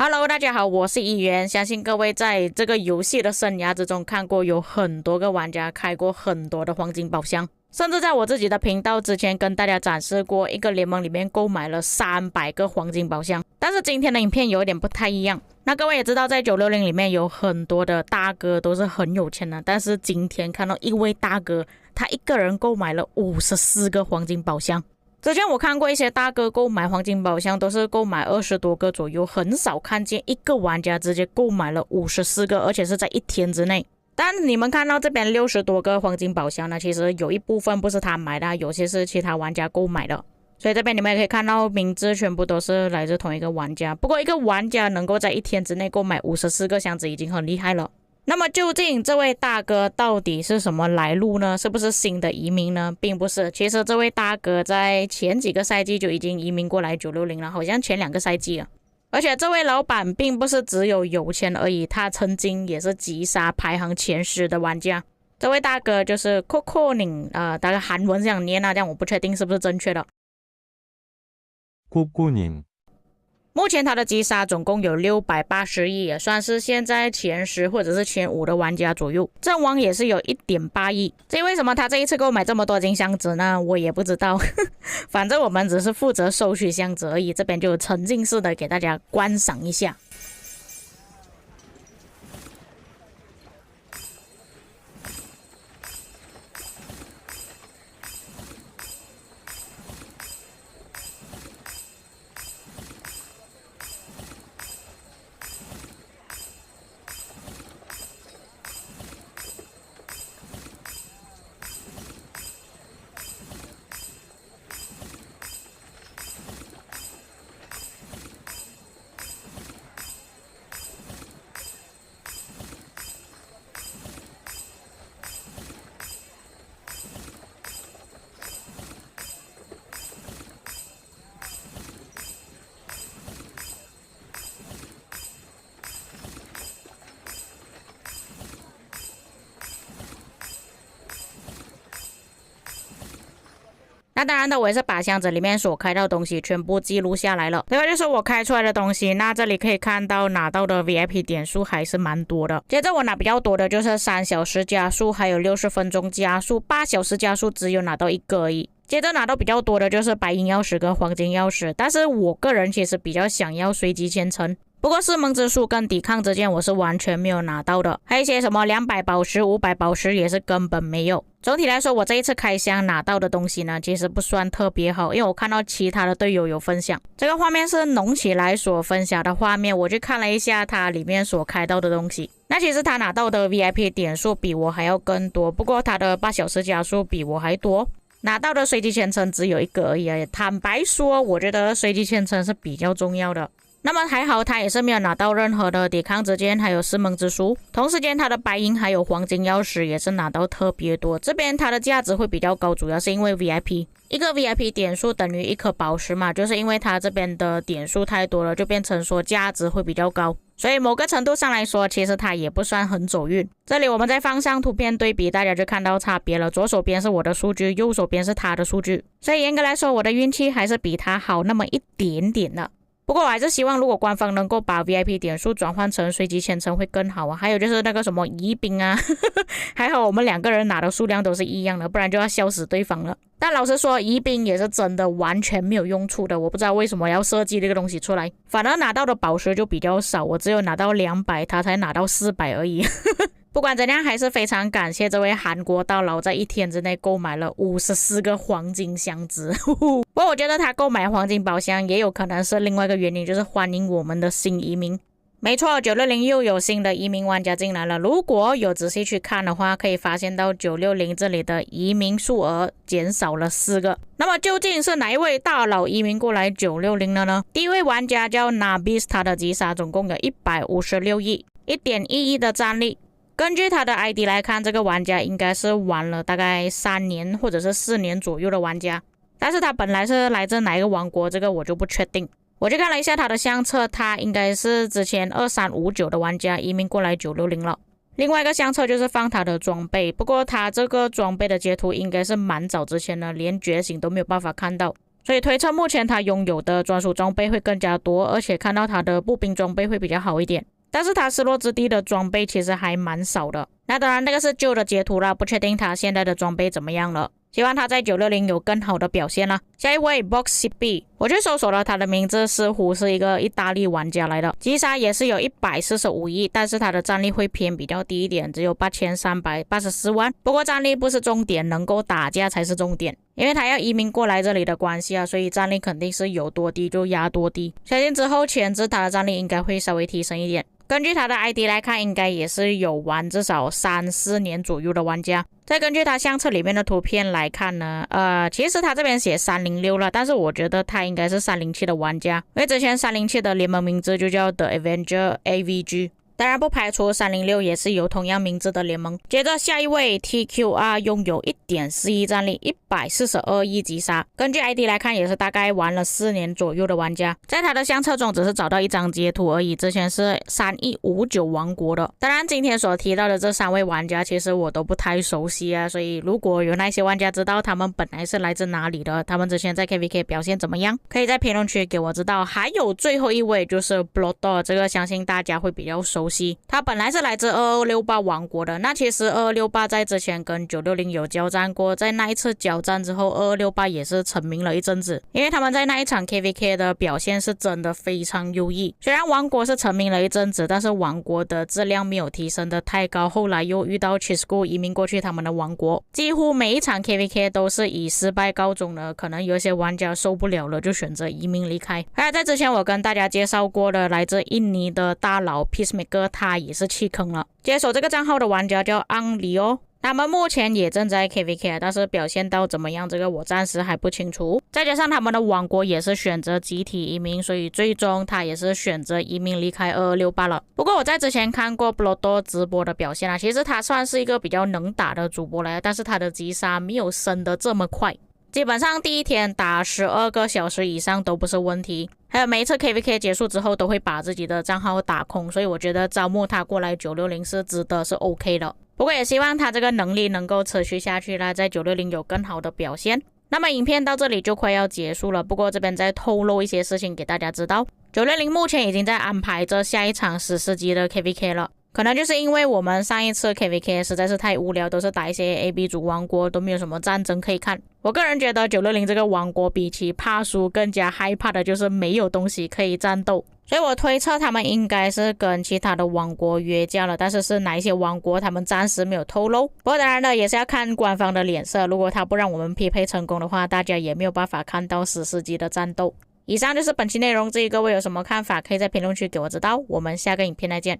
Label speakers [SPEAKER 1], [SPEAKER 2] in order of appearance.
[SPEAKER 1] Hello，大家好，我是议员。相信各位在这个游戏的生涯之中看过有很多个玩家开过很多的黄金宝箱，甚至在我自己的频道之前跟大家展示过一个联盟里面购买了300个黄金宝箱。但是今天的影片有一点不太一样。那各位也知道，在960里面有很多的大哥都是很有钱的，但是今天看到一位大哥，他一个人购买了54个黄金宝箱。之前我看过一些大哥购买黄金宝箱都是购买20多个左右，很少看见一个玩家直接购买了54个，而且是在一天之内。但你们看到这边60多个黄金宝箱呢，其实有一部分不是他买的，有些是其他玩家购买的。所以这边你们也可以看到名字全部都是来自同一个玩家。不过一个玩家能够在一天之内购买54个箱子已经很厉害了。那么究竟这位大哥到底是什么来路呢？是不是新的移民呢？并不是，其实这位大哥在前几个赛季就已经移民过来960了，好像前2个赛季了。而且这位老板并不是只有钱而已，他曾经也是击杀排行前10的玩家。这位大哥就是 Coconing， 大概韩文这样念啊，这样我不确定是不是正确的。
[SPEAKER 2] Coconing。
[SPEAKER 1] 目前他的击杀总共有680亿，也算是现在前10或者是前5的玩家左右。阵亡也是有1.8亿。至于为什么他这一次购买这么多金箱子呢？我也不知道。反正我们只是负责收取箱子而已，这边就沉浸式的给大家观赏一下。那当然的，我也是把箱子里面所开到的东西全部记录下来了。这个就是我开出来的东西。那这里可以看到拿到的 VIP 点数还是蛮多的。接着我拿比较多的就是3小时加速，还有60分钟加速，8小时加速只有拿到1个而已。接着拿到比较多的就是白银钥匙跟黄金钥匙，但是我个人其实比较想要随机签成。不过是梦之树跟抵抗之剑我是完全没有拿到的，还有一些什么200宝石、500宝石也是根本没有。总体来说，我这一次开箱拿到的东西呢，其实不算特别好，因为我看到其他的队友有分享。这个画面是浓起来所分享的画面，我去看了一下他里面所开到的东西。那其实他拿到的 VIP 点数比我还要更多，不过他的8小时加速比我还多。拿到的随机签成只有1个而已。坦白说，我觉得随机签成是比较重要的。那么还好他也是没有拿到任何的抵抗之剑还有四盟之书，同时间他的白银还有黄金钥匙也是拿到特别多。这边它的价值会比较高，主要是因为 VIP 一个 VIP 点数等于1颗宝石嘛，就是因为它这边的点数太多了，就变成说价值会比较高。所以某个程度上来说，其实它也不算很走运。这里我们再放上图片对比，大家就看到差别了。左手边是我的数据，右手边是他的数据，所以严格来说我的运气还是比他好那么一点点的。不过我还是希望如果官方能够把 VIP 点数转换成随机签成会更好啊。还有就是那个什么疑兵啊还好我们2个人拿的数量都是一样的，不然就要笑死对方了。但老实说，疑兵也是真的完全没有用处的，我不知道为什么要设计这个东西出来。反而拿到的宝石就比较少，我只有拿到200，他才拿到400而已不管怎样，还是非常感谢这位韩国大佬在一天之内购买了54个黄金箱子不过我觉得他购买黄金宝箱也有可能是另外一个原因，就是欢迎我们的新移民。没错，960又有新的移民玩家进来了。如果有仔细去看的话，可以发现到960这里的移民数额减少了4个。那么究竟是哪一位大佬移民过来960了呢？第一位玩家叫 Nabis， 他的击杀总共有156亿 1.1 亿的战力。根据他的 ID 来看，这个玩家应该是玩了大概3年或者是4年左右的玩家，但是他本来是来自哪一个王国，这个我就不确定。我去看了一下他的相册，他应该是之前2359的玩家移民过来960了。另外一个相册就是放他的装备，不过他这个装备的截图应该是蛮早之前的，连觉醒都没有办法看到。所以推测目前他拥有的专属装备会更加多，而且看到他的步兵装备会比较好一点。但是他失落之地的装备其实还蛮少的。那当然那个是旧的截图啦，不确定他现在的装备怎么样了。希望他在960有更好的表现啦。下一位 Box CB， 我去搜索了他的名字，似乎是一个意大利玩家来的，击杀也是有145亿，但是他的战力会偏比较低一点，只有8384万。不过战力不是重点，能够打架才是重点。因为他要移民过来这里的关系啊，所以战力肯定是有多低就压多低。相信之后前置他的战力应该会稍微提升一点。根据他的 ID 来看，应该也是有玩至少3-4年左右的玩家。再根据他相册里面的图片来看呢，其实他这边写306了，但是我觉得他应该是307的玩家，因为之前307的联盟名字就叫 The Avenger AVG。当然不排除306也是有同样名字的联盟。接着下一位 TQR 拥有 1.4 亿战力，142亿击杀。根据 ID 来看也是大概玩了4年左右的玩家。在他的相册中只是找到一张截图而已，之前是3.59亿王国的。当然今天所提到的这3位玩家其实我都不太熟悉啊，所以如果有那些玩家知道他们本来是来自哪里的，他们之前在 KVK 表现怎么样，可以在评论区给我知道。还有最后一位就是 Blood， 这个相信大家会比较熟悉。他本来是来自2268王国的，那其实2268在之前跟960有交战过，在那一次交战之后，2268也是成名了一阵子，因为他们在那一场 KVK 的表现是真的非常优异。虽然王国是成名了一阵子，但是王国的质量没有提升的太高，后来又遇到 Chisco 移民过去他们的王国，几乎每一场 KVK 都是以失败告终的，可能有些玩家受不了了就选择移民离开。还有在之前我跟大家介绍过的来自印尼的大佬 Peacemaker， 他也是弃坑了。接手这个账号的玩家叫安里哦，他们目前也正在 KVK， 但是表现到怎么样这个我暂时还不清楚。再加上他们的王国也是选择集体移民，所以最终他也是选择移民离开2268了。不过我在之前看过 Blodo 直播的表现啊，其实他算是一个比较能打的主播来的，但是他的击杀没有升得这么快，基本上第一天打12个小时以上都不是问题，还有每一次 KVK 结束之后都会把自己的账号打空，所以我觉得招募他过来960是值得，是 OK 的。不过也希望他这个能力能够持续下去啦，在960有更好的表现。那么影片到这里就快要结束了，不过这边再透露一些事情给大家知道。960目前已经在安排着下一场14级的 KVK 了。可能就是因为我们上一次 KVK 实在是太无聊，都是打一些 AB 族王国，都没有什么战争可以看。我个人觉得960这个王国比起怕输更加害怕的就是没有东西可以战斗，所以我推测他们应该是跟其他的王国约架了，但是哪一些王国他们暂时没有透露。不过当然了，也是要看官方的脸色，如果他不让我们匹配成功的话，大家也没有办法看到14级的战斗。以上就是本期内容，至于各位有什么看法可以在评论区给我知道，我们下个影片再见。